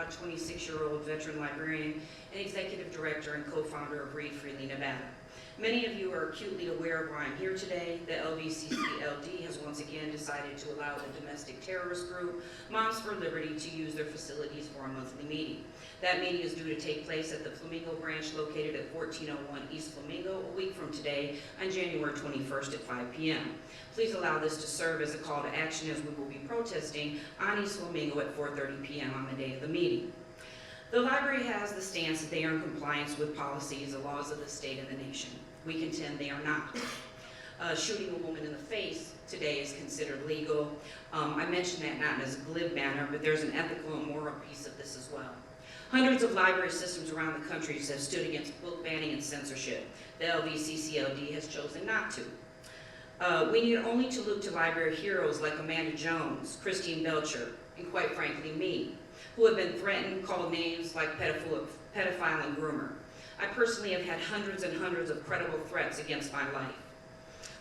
proud 26-year-old veteran librarian and executive director and co-founder of Read Freely Nevada. Many of you are acutely aware of why I'm here today. The LVCCLD has once again decided to allow the domestic terrorist group, Moms for Liberty, to use their facilities for a monthly meeting. That meeting is due to take place at the Flamingo branch located at 1401 East Flamingo a week from today on January 21st at 5 p.m. Please allow this to serve as a call to action as we will be protesting on East Flamingo at 4:30 p.m. on the day of the meeting. The library has the stance that they are in compliance with policies, the laws of the state and the nation. We contend they are not. Shooting a woman in the face today is considered legal. I mention that not in a glib manner, but there's an ethical and moral piece of this as well. Hundreds of library systems around the country have stood against book banning and censorship. The LVCCLD has chosen not to. We need only to look to library heroes like Amanda Jones, Christine Belcher, and quite frankly me, who have been threatened, called names like pedophile and groomer. I personally have had hundreds and hundreds of credible threats against my life.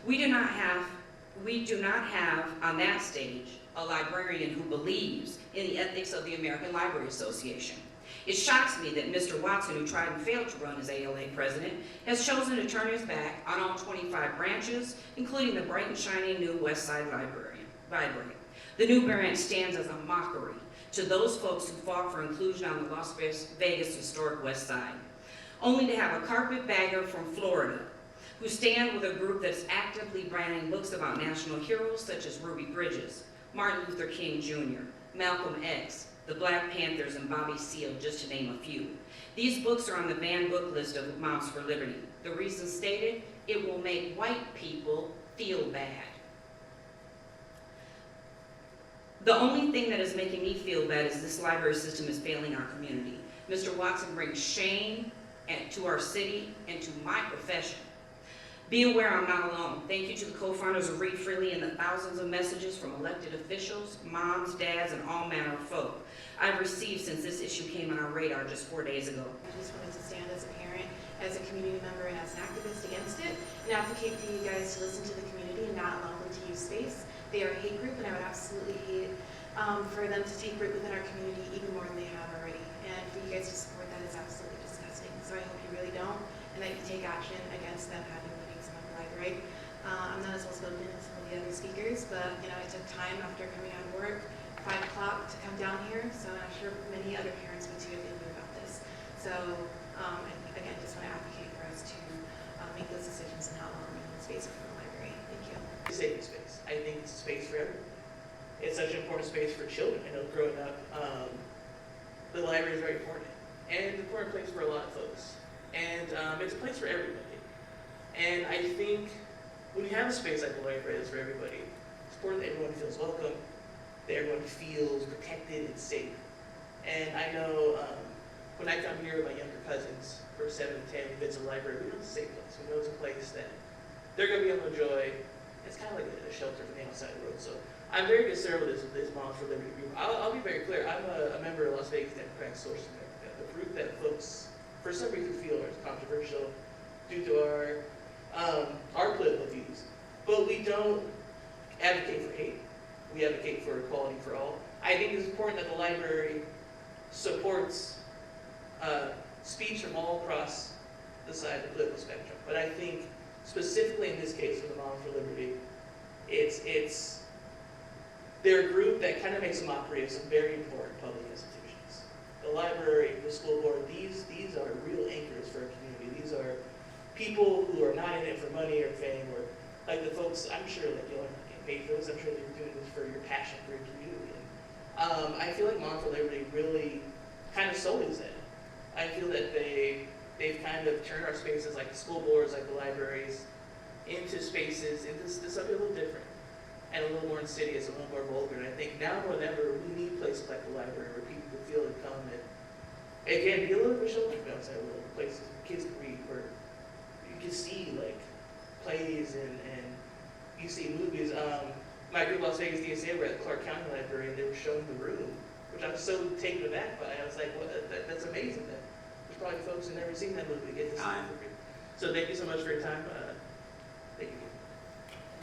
We do not have on that stage a librarian who believes in the ethics of the American Library Association. It shocks me that Mr. Watson, who tried and failed to run as ALA president, has chosen to turn his back on all 25 branches, including the bright and shiny new West Side Library. The new branch stands as a mockery to those folks who fought for inclusion on the Las Vegas historic West Side, only to have a carpetbagger from Florida who stand with a group that's actively branding books about national heroes such as Ruby Bridges, Martin Luther King Jr., Malcolm X, the Black Panthers, and Bobby Seale, just to name a few. These books are on the banned book list of Moms for Liberty. The reason stated, it will make white people feel bad. The only thing that is making me feel bad is this library system is failing our community. Mr. Watson brings shame to our city and to my profession. Be aware I'm not alone. Thank you to the co-founders of Read Freely and the thousands of messages from elected officials, moms, dads, and all manner of folk I've received since this issue came on our radar just 4 days ago. I just wanted to stand as a parent, as a community member, and as an activist against it, and advocate for you guys to listen to the community and not allow them to use space. They are a hate group, and I would absolutely hate for them to take root within our community even more than they have already. And for you guys to support that is absolutely disgusting. So I hope you really don't, and that you take action against them having meetings in the library. I'm not as well spoken as some of the other speakers, but I took time after coming out of work, 5 o'clock, to come down here. So I'm sure many other parents would too if they knew about this. So again, just want to advocate for us to make those decisions and not allow them in space for the library. Thank you. It's a safe space. I think it's a space for everyone. It's such an important space for children. I know growing up, the library is very important. And it's an important place for a lot of folks. And it's a place for everybody. And I think when you have a space like the library that's for everybody, it's important that everyone feels welcome, that everyone feels protected and safe. And I know when I come here with my younger cousins for 7 to 10, we visit the library, we know it's a safe place. We know it's a place that they're going to be able to enjoy. It's kind of like a shelter from the outside world. So I'm very concerned with this Moms for Liberty group. I'll be very clear. I'm a member of Las Vegas Democratic Social America, the group that folks, for some reason, feel is controversial due to our political views. But we don't advocate for hate. We advocate for equality for all. I think it's important that the library supports speech from all across the side of the political spectrum. But I think specifically in this case with the Moms for Liberty, they're a group that kind of makes a mockery of some very important public institutions. The library, the school board, these are real anchors for our community. These are people who are not in it for money or fame, or like the folks, I'm sure that you're not getting paid for this, I'm sure that you're doing this for your passion for your community. And, I feel like Moms for Liberty really kind of sullies that. I feel that they've kind of turned our spaces like the school boards, like the libraries, into spaces, into something a little different and a little more insidious, a little more vulgar. And I think now more than ever, we need places like the library where people can feel and come and again, be a little bit sheltered from the outside world, places where kids can read, where you can see like plays and you see movies. My group, Las Vegas DSA, were at the Clark County Library and they were showing The Room, which I'm so taken aback by. I was like, well, that's amazing. There's probably folks who've never seen that movie get to see it. So thank you so much for your time. Thank you.